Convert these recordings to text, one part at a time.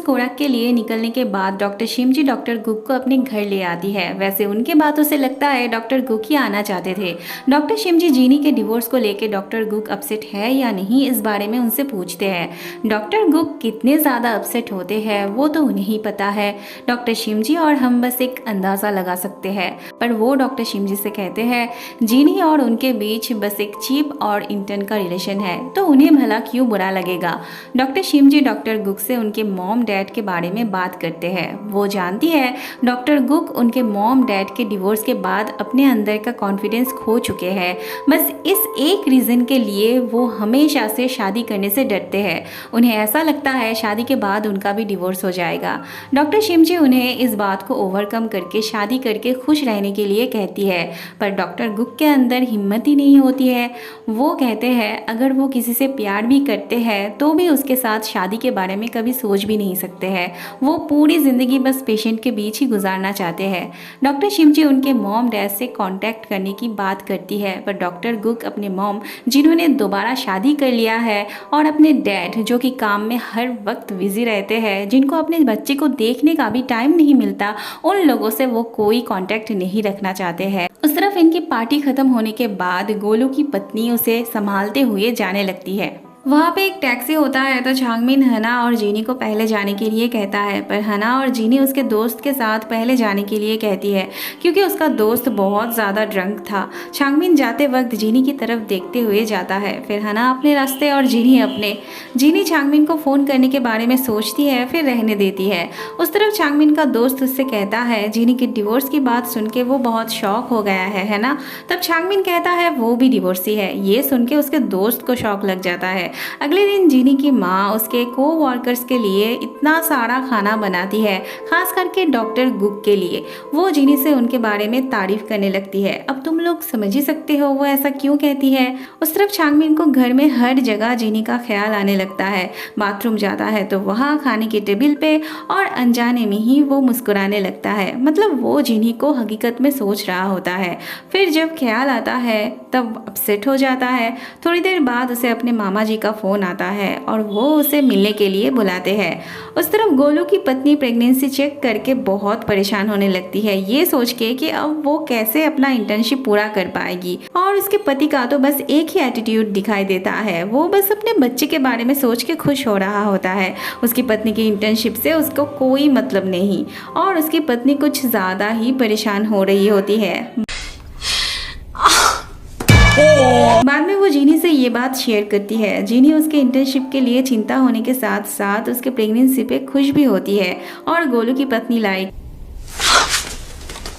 कोरक के लिए निकलने के बाद डॉक्टर शिमजी डॉक्टर गुक को अपने घर ले आती है। वैसे उनके बातों से लगता है डॉक्टर गुक ही आना चाहते थे। डॉक्टर शिमजी जीनी के डिवोर्स को लेकर डॉक्टर गुक अपसेट है या नहीं इस बारे में उनसे पूछते हैं। डॉक्टर गुक कितने ज़्यादा अपसेट होते हैं वो तो उन्हें ही पता है। डॉक्टर शिमजी और हम बस एक अंदाज़ा लगा सकते हैं, पर वो डॉक्टर शिमजी से कहते हैं जीनी और उनके बीच बस एक चीप और इंटर्न का रिलेशन है, तो उन्हें भला क्यों बुरा लगेगा। डॉक्टर शिमजी डॉक्टर गुक से उनके मॉम डैड के बारे में बात करते हैं। वो जानती है डॉक्टर गुक उनके मॉम डैड के डिवोर्स के बाद अपने अंदर का कॉन्फिडेंस खो चुके हैं। बस इस एक रीज़न के लिए वो हमेशा से शादी करने से डरते हैं। उन्हें ऐसा लगता है शादी के बाद उनका भी डिवोर्स हो जाएगा। डॉक्टर शिमजी उन्हें इस बात को ओवरकम करके शादी करके खुश रहने के लिए कहती है, पर डॉक्टर गुक के अंदर हिम्मत ही नहीं होती है। वो कहते हैं अगर वो किसी से प्यार भी करते हैं तो भी उसके साथ शादी के बारे में कभी सोच भी नहीं सकते हैं। वो पूरी ज़िंदगी बस पेशेंट के बीच ही गुजारना चाहते हैं। डॉक्टर शिमजी उनके मॉम डैड से कांटेक्ट करने की बात करती है, पर डॉक्टर गुक अपने मॉम जिन्होंने दोबारा शादी कर लिया है और अपने डैड जो कि काम में हर वक्त बिजी रहते हैं, जिनको अपने बच्चे को देखने का भी टाइम नहीं मिलता, उन लोगों से वो कोई कांटेक्ट नहीं रखना चाहते हैं। उस तरफ इनकी पार्टी खत्म होने के बाद गोलू की पत्नी उसे संभालते हुए जाने लगती है। वहाँ पे एक टैक्सी होता है तो चांगमिन हना और जीनी को पहले जाने के लिए कहता है, पर हना और जीनी उसके दोस्त के साथ पहले जाने के लिए कहती है क्योंकि उसका दोस्त बहुत ज़्यादा ड्रंक था। चांगमिन जाते वक्त जीनी की तरफ देखते हुए जाता है, फिर हना अपने रास्ते और जीनी अपने। जीनी चांगमिन को फ़ोन करने के बारे में सोचती है, फिर रहने देती है। उस तरफ चांगमिन का दोस्त उससे कहता है जीनी के डिवोर्स की बात सुन के वो बहुत शॉक हो गया है ना। तब चांगमिन कहता है वो भी डिवोर्सी है। ये सुन के उसके दोस्त को शॉक लग जाता है। अगले दिन जीनी की माँ उसके को-वर्कर्स के लिए इतना सारा खाना बनाती है, खास करके डॉक्टर गुक के लिए। वो जीनी से उनके बारे में तारीफ करने लगती है। अब तुम लोग समझ ही सकते हो वो ऐसा क्यों कहती है। उस तरफ चांगमिन को घर में हर जगह जीनी का ख्याल आने लगता है। बाथरूम जाता है तो वहाँ खाने के टेबल पे और अनजाने में ही वो मुस्कुराने लगता है, मतलब वो जीनी को हकीकत में सोच रहा होता है। फिर जब ख्याल आता है तब अपसेट हो जाता है। थोड़ी देर बाद उसे अपने मामा जी का फोन आता है और वो उसे मिलने के लिए बुलाते हैं। उस तरफ गोलू की पत्नी प्रेगनेंसी चेक करके बहुत परेशान होने लगती है, ये सोच के कि अब वो कैसे अपना इंटर्नशिप पूरा कर पाएगी। और उसके पति का तो बस एक ही एटीट्यूड दिखाई देता है, वो बस अपने बच्चे के बारे में सोच के खुश हो रहा होता है। उसकी पत्नी की इंटर्नशिप से उसको कोई मतलब नहीं और उसकी पत्नी कुछ ज़्यादा ही परेशान हो रही होती है। बाद में वो जीनी से ये बात शेयर करती है। जीनी उसके इंटर्नशिप के लिए चिंता होने के साथ साथ उसके प्रेगनेंसी पे खुश भी होती है और गोलू की पत्नी लाइक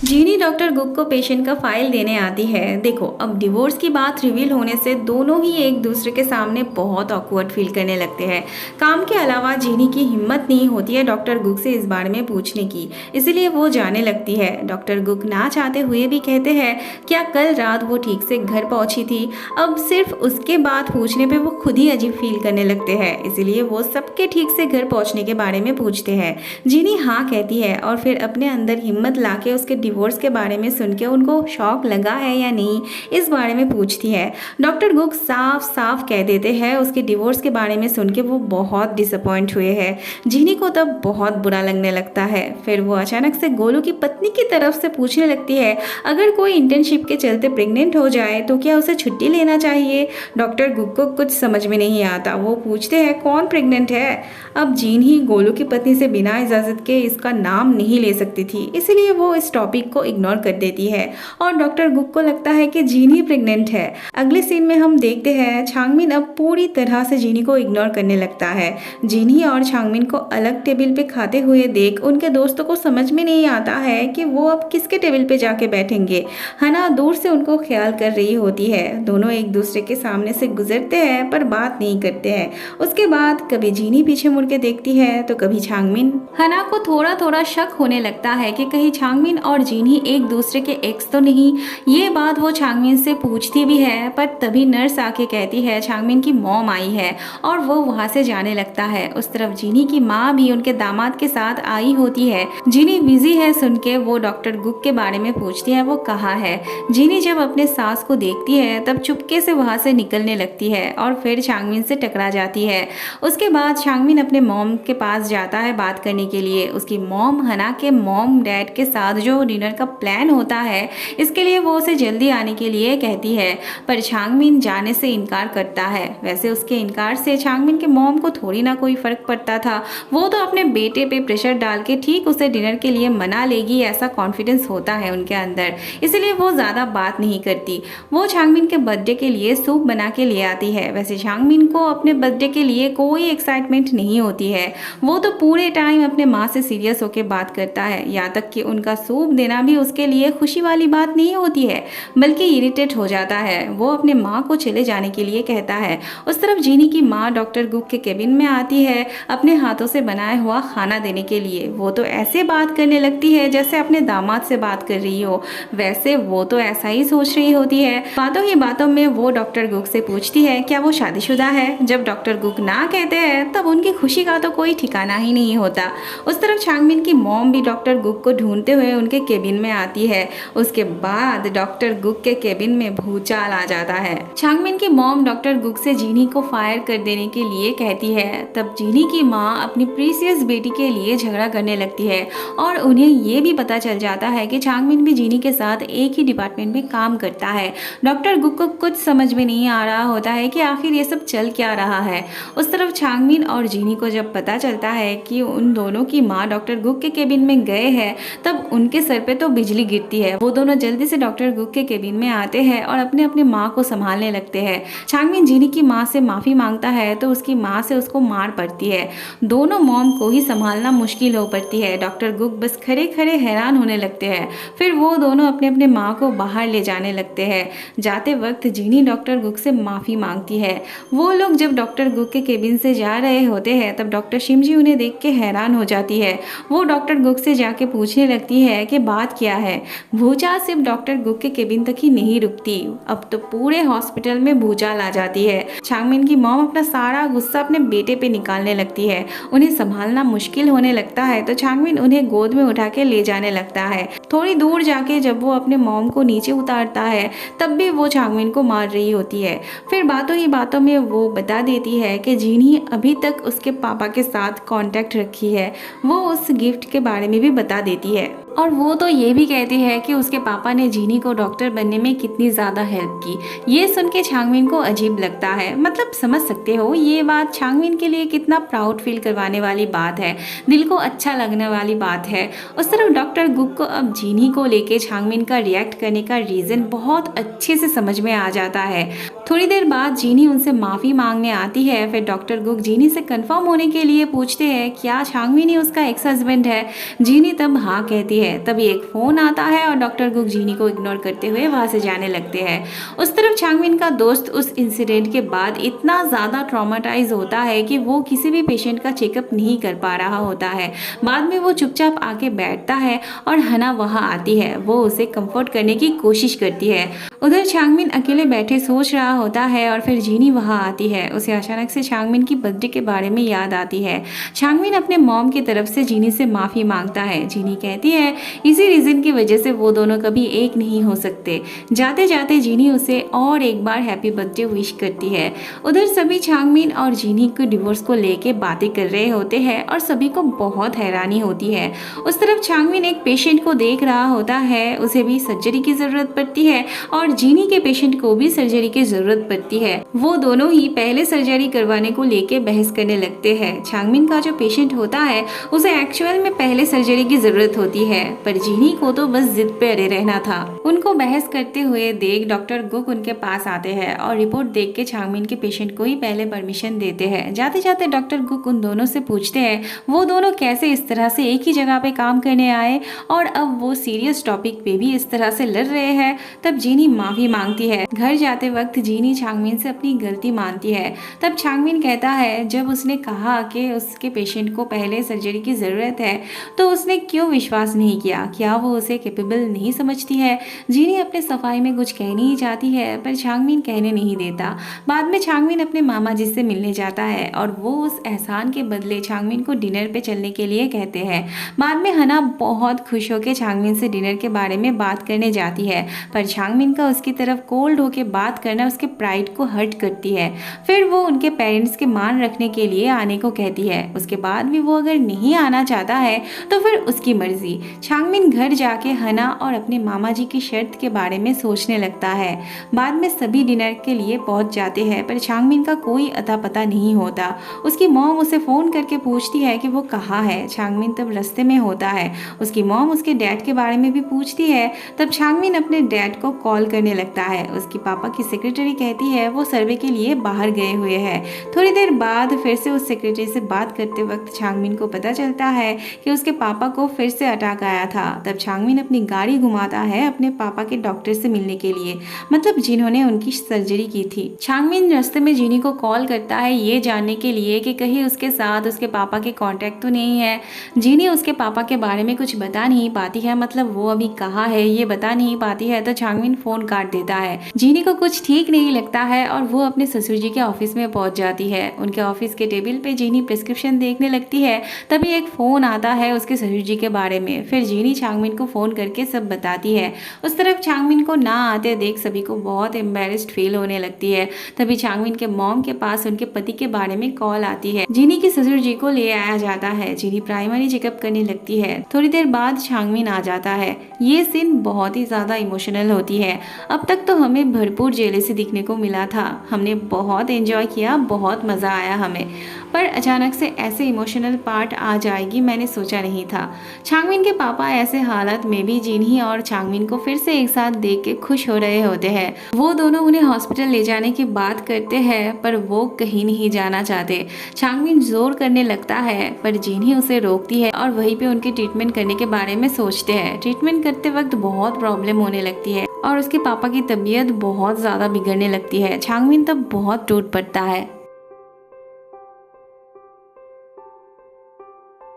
जीनी डॉक्टर गुक को पेशेंट का फाइल देने आती है। देखो अब डिवोर्स की बात रिवील होने से दोनों ही एक दूसरे के सामने बहुत ऑकवर्ड फील करने लगते हैं। काम के अलावा जीनी की हिम्मत नहीं होती है डॉक्टर गुक से इस बारे में पूछने की, इसलिए वो जाने लगती है। डॉक्टर गुक ना चाहते हुए भी कहते हैं क्या कल रात वो ठीक से घर पहुंची थी। अब सिर्फ उसके बाद पूछने पर वो खुद ही अजीब फील करने लगते हैं, इसीलिए वो सबके ठीक से घर पहुँचने के बारे में पूछते हैं। जीनी हाँ कहती है और फिर अपने अंदर हिम्मत ला के उसके डिवोर्स के बारे में सुन के उनको शॉक लगा है या नहीं इस बारे में पूछती है। डॉक्टर गुक साफ साफ कह देते हैं उसके डिवोर्स के बारे में सुन के वो बहुत डिसअपॉइंट हुए हैं। जीनी को तब बहुत बुरा लगने लगता है। फिर वो अचानक से गोलू की पत्नी की तरफ से पूछने लगती है अगर कोई इंटर्नशिप के चलते प्रेग्नेंट हो जाए तो क्या उसे छुट्टी लेना चाहिए। डॉक्टर गुक को कुछ समझ में नहीं आता। वो पूछते हैं कौन प्रेग्नेंट है। अब जीनी गोलू की पत्नी से बिना इजाज़त के इसका नाम नहीं ले सकती थी, इसलिए वो इस टॉपिक को इग्नोर कर देती है और डॉक्टर गुक को लगता है कि जीनी प्रेग्नेंट है। अगले सीन में हम देखते हैं चांगमिन अब पूरी तरह से जीनी को इग्नोर करने लगता है। जीनी और चांगमिन को अलग टेबल पे खाते हुए देख उनके दोस्तों को समझ में नहीं आता है कि वो अब किसके टेबल पे जाके बैठेंगे। हना दूर से उनको ख्याल कर रही होती है। दोनों एक दूसरे के सामने से गुजरते हैं पर बात नहीं करते हैं। उसके बाद कभी जीनी पीछे मुड़ के देखती है तो कभी चांगमिन। हना को थोड़ा थोड़ा शक होने लगता है कि कहीं चांगमिन और जीनी एक दूसरे के एक्स तो नहीं। ये बात वो चांगमिन से पूछती भी है, पर तभी नर्स आके कहती है चांगमिन की मॉम आई है और वो वहाँ से जाने लगता है। उस तरफ जीनी की माँ भी उनके दामाद के साथ आई होती है। जीनी बिजी है सुन के वो डॉक्टर गुक के बारे में पूछती है वो कहाँ है। जीनी जब अपने सास को देखती है तब चुपके से वहाँ से निकलने लगती है और फिर चांगमिन से टकरा जाती है। उसके बाद चांगमिन अपने मॉम के पास जाता है बात करने के लिए। उसकी मॉम हना के मॉम डैड के साथ जो डिनर का प्लान होता है इसके लिए वो उसे जल्दी आने के लिए कहती है, पर चांगमिन जाने से इनकार करता है। वैसे उसके इनकार से चांगमिन के मॉम को थोड़ी ना कोई फर्क पड़ता था। वो तो अपने बेटे पे प्रेशर डाल के ठीक उसे डिनर के लिए मना लेगी ऐसा कॉन्फिडेंस होता है उनके अंदर, इसलिए वो ज़्यादा बात नहीं करती। वो चांगमिन के बर्थडे के लिए सूप बना के ले आती है। वैसे चांगमिन को अपने बर्थडे के लिए कोई एक्साइटमेंट नहीं होती है। वो तो पूरे टाइम अपने माँ से सीरियस होकर बात करता है, यहाँ तक कि उनका सूप देना भी उसके लिए खुशी वाली बात नहीं होती है, बल्कि इरिटेट हो जाता है। वो अपने माँ को चले जाने के लिए कहता है। उस तरफ जीनी की माँ डॉक्टर गुक के केबिन में आती है अपने हाथों से बनाया हुआ खाना देने के लिए। वो तो ऐसे बात करने लगती है जैसे अपने दामाद से बात कर रही हो। वैसे वो तो ऐसा ही सोच रही होती है। बातों ही बातों में वो डॉक्टर गुक से पूछती है क्या वो शादीशुदा है। जब डॉक्टर गुक ना कहते हैं तब उनकी खुशी का तो कोई ठिकाना ही नहीं होता। उस तरफ चांगमिन की मॉम भी डॉक्टर गुक को ढूंढते हुए उनके केबिन में आती है। उसके बाद डॉक्टर गुक के केबिन में भूचाल आ जाता है। चांगमिन की मॉम डॉक्टर गुक से जीनी को फायर कर देने के लिए कहती है। तब जीनी की माँ अपनी प्रीसियस बेटी के लिए झगड़ा करने लगती है और उन्हें ये भी पता चल जाता है कि चांगमिन भी जीनी के साथ एक ही डिपार्टमेंट में काम करता है। डॉक्टर गुक को कुछ समझ में नहीं आ रहा होता है कि आखिर ये सब चल क्या रहा है। उस तरफ चांगमिन और जीनी को जब पता चलता है कि उन दोनों की माँ डॉक्टर गुक के केबिन में गए हैं तब उनके सर पे तो बिजली गिरती है। वो दोनों जल्दी से डॉक्टर गुक के केबिन में आते हैं और अपने अपने माँ को संभालने लगते हैं। चांगमिन जीनी की माँ से माफ़ी मांगता है तो उसकी माँ से उसको मार पड़ती है। दोनों मॉम को ही संभालना मुश्किल हो पड़ती है। डॉक्टर गुक बस खड़े खड़े हैरान होने लगते हैं। फिर वो दोनों अपने अपने माँ को बाहर ले जाने लगते हैं। जाते वक्त जीनी डॉक्टर गुक से माफ़ी मांगती है। वो लोग जब डॉक्टर गुक के केबिन से जा रहे होते हैं तब डॉक्टर शिमजी उन्हें देख के हैरान हो जाती है। वो डॉक्टर गुक से जाके पूछने लगती है कि बात क्या है। भूचाल सिर्फ डॉक्टर गुक के केबिन तक ही नहीं रुकती, अब तो पूरे हॉस्पिटल में भूचाल आ जाती है। चांगमिन की मॉम अपना सारा गुस्सा अपने बेटे पे निकालने लगती है। उन्हें संभालना मुश्किल होने लगता है तो चांगमिन उन्हें गोद में उठा के ले जाने लगता है। थोड़ी दूर जाके जब वो अपने मॉम को नीचे उतारता है तब भी वो चांगमिन को मार रही होती है। फिर बातों ही बातों में वो बता देती है कि जीनी अभी तक उसके पापा के साथ कांटेक्ट रखी है। वो उस गिफ्ट के बारे में भी बता देती है और वो तो ये भी कहती है कि उसके पापा ने जीनी को डॉक्टर बनने में कितनी ज़्यादा हेल्प की। ये सुन के चांगमिन को अजीब लगता है। मतलब समझ सकते हो ये बात चांगमिन के लिए कितना प्राउड फील करवाने वाली बात है, दिल को अच्छा लगने वाली बात है। उस तरफ डॉक्टर गुक को अब जीनी को लेके चांगमिन का रिएक्ट करने का रीज़न बहुत अच्छे से समझ में आ जाता है। थोड़ी देर बाद जीनी उनसे माफ़ी मांगने आती है। फिर डॉक्टर गुक जीनी से कंफर्म होने के लिए पूछते हैं क्या चांगमिन ही उसका एक्स हस्बैंड है। जीनी तब हाँ कहती है। तभी एक फ़ोन आता है और डॉक्टर गुक जीनी को इग्नोर करते हुए वहाँ से जाने लगते हैं। उस तरफ चांगमिन का दोस्त उस इंसिडेंट के बाद इतना ज़्यादा ट्रॉमाटाइज होता है कि वो किसी भी पेशेंट का चेकअप नहीं कर पा रहा होता है। बाद में वो चुपचाप आके बैठता है और हना वहाँ आती है। वो उसे कंफर्ट करने की कोशिश करती है। उधर चांगमिन अकेले बैठे सोच रहा होता है और फिर जीनी वहाँ आती है। उसे अचानक से चांगमिन की बर्थडे के बारे में याद आती है। चांगमिन अपने मॉम की तरफ से जीनी से माफ़ी मांगता है। जीनी कहती है इसी रीज़न की वजह से वो दोनों कभी एक नहीं हो सकते। जाते जाते जीनी उसे और एक बार हैप्पी बर्थडे विश करती है। उधर सभी चांगमिन और जीनी के डिवोर्स को लेके बातें कर रहे होते हैं और सभी को बहुत हैरानी होती है। उस तरफ चांगमिन एक पेशेंट को देख रहा होता है, उसे भी सर्जरी की ज़रूरत पड़ती है और जीनी के पेशेंट को भी सर्जरी की ज़रूरत पड़ती है। वो दोनों ही पहले सर्जरी करवाने को लेके बहस करने लगते हैं। चांगमिन का जो पेशेंट होता है उसे एक्चुअल में पहले सर्जरी की ज़रूरत होती है, पर जीनी को तो बस जिद पे अड़े रहना था। उनको बहस करते हुए देख डॉक्टर गुक उनके पास आते हैं और रिपोर्ट देख के चांगमिन के पेशेंट को ही पहले परमिशन देते हैं। जाते जाते डॉक्टर गुक उन दोनों से पूछते हैं वो दोनों कैसे इस तरह से एक ही जगह पे काम करने आए और अब वो सीरियस टॉपिक पे भी इस तरह से लड़ रहे हैं। तब जीनी माफ़ी मांगती है। घर जाते वक्त जीनी चांगमिन से अपनी गलती मानती है। तब चांगमिन कहता है जब उसने कहा कि उसके पेशेंट को पहले सर्जरी की ज़रूरत है तो उसने क्यों विश्वास नहीं किया, क्या वो उसे कैपेबल नहीं समझती है। जीनी अपने सफाई में कुछ कहना ही चाहती है पर चांगमिन कहने नहीं देता। बाद में चांगमिन अपने मामा जी से मिलने जाता है और वो उस एहसान के बदले चांगमिन को डिनर पे चलने के लिए कहते हैं। बाद में हना बहुत खुश होकर चांगमिन से डिनर के बारे में बात करने जाती है पर चांगमिन का उसकी तरफ कोल्ड होकर बात करना उसके प्राइड को हर्ट करती है। फिर वो उनके पेरेंट्स के मान रखने के लिए आने को कहती है। उसके बाद भी वो अगर नहीं आना चाहता है तो फिर उसकी मर्जी। चांगमिन घर जाके हना और अपने मामा जी की शर्त के बारे में सोचने लगता है। बाद में सभी डिनर के लिए पहुंच जाते हैं पर चांगमिन का कोई अता पता नहीं होता। उसकी मॉम उसे फ़ोन करके पूछती है कि वो कहाँ है। चांगमिन तब रास्ते में होता है। उसकी मॉम उसके डैड के बारे में भी पूछती है। तब चांगमिन अपने डैड को कॉल करने लगता है। उसकी पापा की सेक्रेटरी कहती है वो सर्वे के लिए बाहर गए हुए हैं। थोड़ी देर बाद फिर से उस सेक्रेटरी से बात करते वक्त चांगमिन को पता चलता है कि उसके पापा को फिर से अटैक आया था। तब चांगमिन अपनी गाड़ी घुमाता है अपने पापा के डॉक्टर से मिलने के लिए, मतलब जिन्होंने उनकी सर्जरी की थी। चांगमिन रास्ते में जीनी को कॉल करता है ये जानने के लिए कि कहीं उसके साथ उसके पापा के कांटेक्ट तो नहीं है। जीनी उसके पापा के बारे में कुछ बता नहीं पाती है, मतलब वो अभी कहाँ है ये बता नहीं पाती है। तो चांगमिन फोन काट देता है। जीनी को कुछ ठीक नहीं लगता है और वो अपने ससुर जी के ऑफिस में पहुंच जाती है। उनके ऑफिस के टेबल पे जीनी प्रिस्क्रिप्शन देखने लगती है। तभी एक फोन आता है उसके ससुर जी के बारे में। फिर जीनी चांगमिन को फोन करके सब बताती है। उस तरफ चांगमिन को ना आते देख सभी को बहुत एम्बेरस्ड फील होने लगती है। तभी चांगमिन के मॉम के पास उनके पति के बारे में कॉल आती है। जीनी के ससुर जी को ले आया जाता है। जीनी प्राइमरी चेकअप करने लगती है। थोड़ी देर बाद चांगमिन आ जाता है। ये सीन बहुत ही ज्यादा इमोशनल होती है। अब तक तो हमें भरपूर जेलसी दिखने को मिला था, हमने बहुत एंजॉय किया, बहुत मजा आया हमें, पर अचानक से ऐसे इमोशनल पार्ट आ जाएगी मैंने सोचा नहीं था। चांगमिन के पापा ऐसे हालत में भी जीनी और चांगमिन को फिर से एक साथ देख के खुश हो रहे होते हैं। वो दोनों उन्हें हॉस्पिटल ले जाने की बात करते हैं पर वो कहीं नहीं जाना चाहते। चांगमिन जोर करने लगता है पर जीनी उसे रोकती है और वहीं पे उनके ट्रीटमेंट करने के बारे में सोचते हैं। ट्रीटमेंट करते वक्त बहुत प्रॉब्लम होने लगती है और उसके पापा की तबीयत बहुत ज़्यादा बिगड़ने लगती है। चांगमिन तब बहुत टूट पड़ता है।